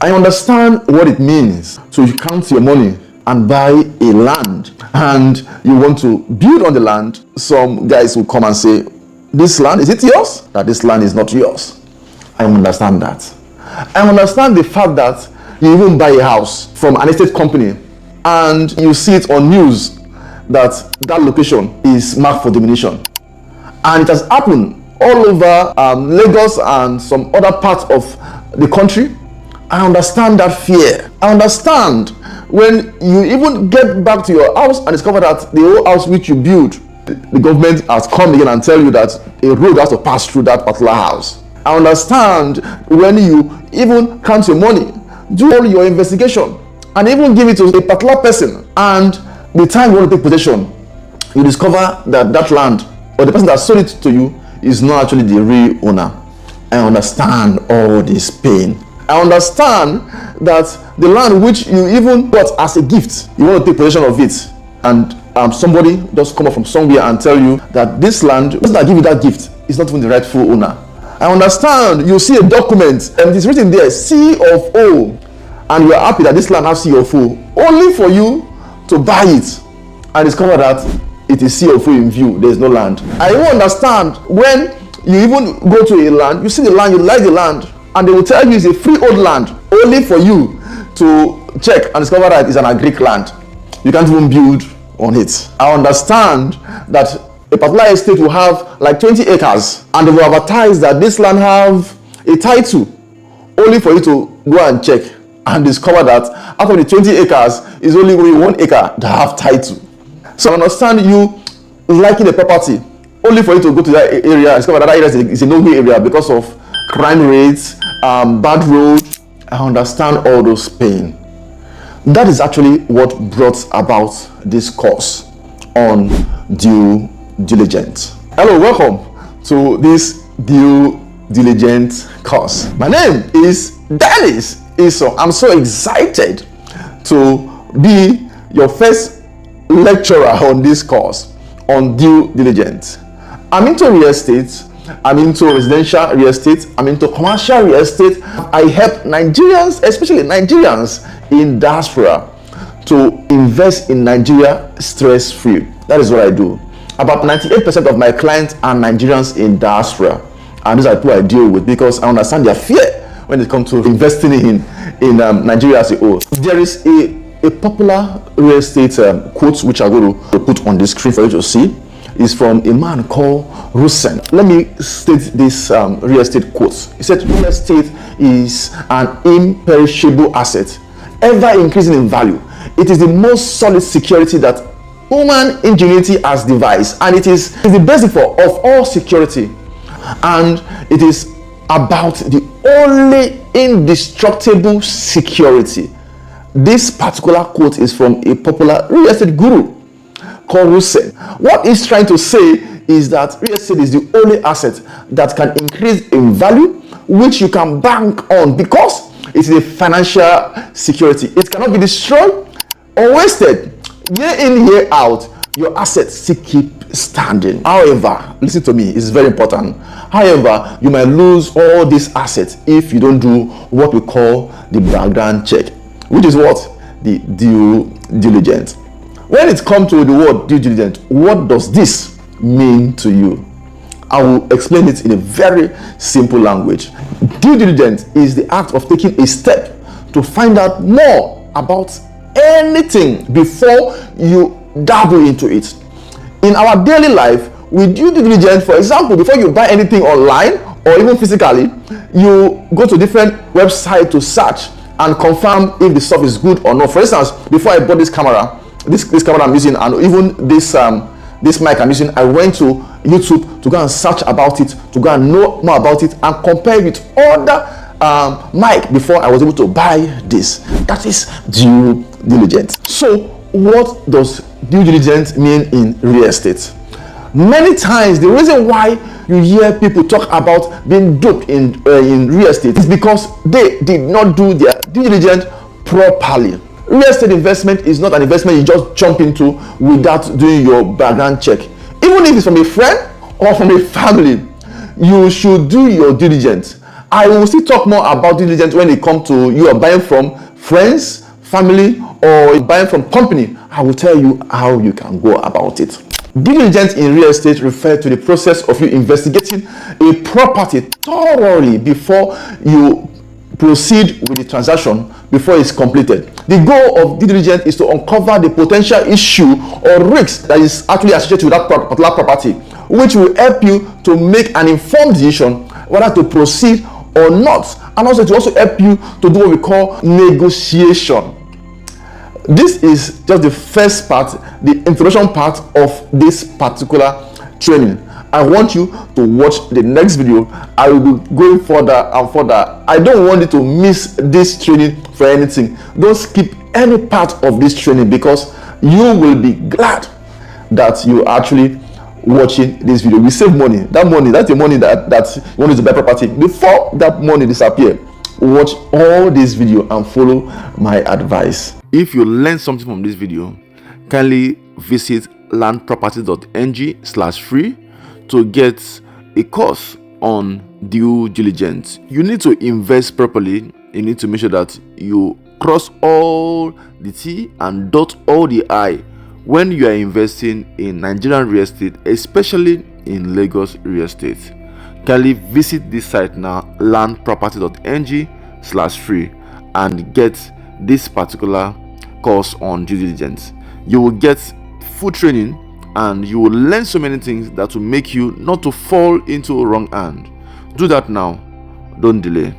I understand what it means. So you count your money and buy a land, and you want to build on the land. Some guys will come and say, this land, is it yours? That this land is not yours. I understand that. I understand the fact that you even buy a house from an estate company and you see it on news that that location is marked for diminution. And it has happened all over Lagos and some other parts of the country. I understand that fear. I understand when you even get back to your house and discover that the whole house which you built, the government has come again and tell you that a road has to pass through that particular house. I understand when you even count your money, do all your investigation, and even give it to a particular person, and the time you want to take possession, you discover that that land or the person that sold it to you is not actually the real owner. I understand all this pain. I understand that the land which you even bought as a gift, you want to take possession of it, and somebody just come up from somewhere and tell you that this land, the person that give you that gift is not even the rightful owner. I understand you see a document and it is written there C of O, and you are happy that this land has C of O, only for you to buy it and discover that it is C of O in view. There is no land. I even understand when you even go to a land, you see the land, you like the land, and they will tell you it's a freehold land, only for you to check and discover that it's an agric land. You can't even build on it. I understand that a particular estate will have like 20 acres and they will advertise that this land have a title, only for you to go and check and discover that out of the 20 acres is only 1 acre that have title. So I understand you liking the property, only for you to go to that area and discover that area is a no-go area because of crime rates, bad roads. I understand all those pain. That is actually what brought about this course on due diligence. Hello, welcome to this due diligence course. My name is Dennis Isong. I'm so excited to be your first lecturer on this course on due diligence. I'm into real estate, I'm into residential real estate, I'm into commercial real estate. I help Nigerians, especially Nigerians in diaspora, to invest in Nigeria stress-free. That is what I do. About 98% of my clients are Nigerians in diaspora, and these are people I deal with because I understand their fear when it comes to investing in Nigeria as a whole. There is a popular real estate quote which I'm going to put on the screen for you to see. Is from a man called Rusen. Let me state this real estate quote. He said, real estate is an imperishable asset, ever increasing in value. It is the most solid security that human ingenuity has devised, and it is the basic of all security, and it is about the only indestructible security. This particular quote is from a popular real estate guru called Rusen. What he's trying to say is that real estate is the only asset that can increase in value, which you can bank on because it is a financial security. It cannot be destroyed or wasted. Year in, year out, your assets still keep standing. However, listen to me, it's very important. However, you might lose all these assets if you don't do what we call the background check, which is what? The due diligence. When it comes to the word due diligence, what does this mean to you? I will explain it in a very simple language. Due diligence is the act of taking a step to find out more about anything before you dabble into it. In our daily life, we do due diligence. For example, before you buy anything online or even physically, you go to different websites to search and confirm if the stuff is good or not. For instance, before I bought this camera, this camera I'm using, and even this mic I'm using, I went to YouTube to go and search about it, to go and know more about it and compare with other mic before I was able to buy this. That is due diligence. So what does due diligence mean in real estate? Many times the reason why you hear people talk about being duped in real estate is because they did not do their due diligence properly. Real estate investment is not an investment you just jump into without doing your background check. Even if it's from a friend or from a family, you should do your due diligence I will still talk more about due diligence when it comes to you are buying from friends, family, or buying from company. I will tell you how you can go about it. Due diligence in real estate refers to the process of you investigating a property thoroughly before you proceed with the transaction, before it's completed. The goal of due diligence is to uncover the potential issue or risk that is actually associated with that particular property, which will help you to make an informed decision whether to proceed or not, and also to help you to do what we call negotiation. This is just the first part, the introduction part of this particular training. I want you to watch the next video. I will be going further and further. I don't want you to miss this training for anything. Don't skip any part of this training, because you will be glad that you actually watching this video. We save money. That money, that's the money that you want to buy property. Before that money disappear, watch all this video and follow my advice. If you learned something from this video, kindly visit landproperties.ng/free to get a course on due diligence. You need to invest properly. You need to make sure that you cross all the T and dot all the I when you are investing in Nigerian real estate, especially in Lagos real estate. Kindly visit this site now, landproperties.ng/free, and get this particular course on due diligence. You will get full training and you will learn so many things that will make you not to fall into a wrong hand. Do that now. Don't delay.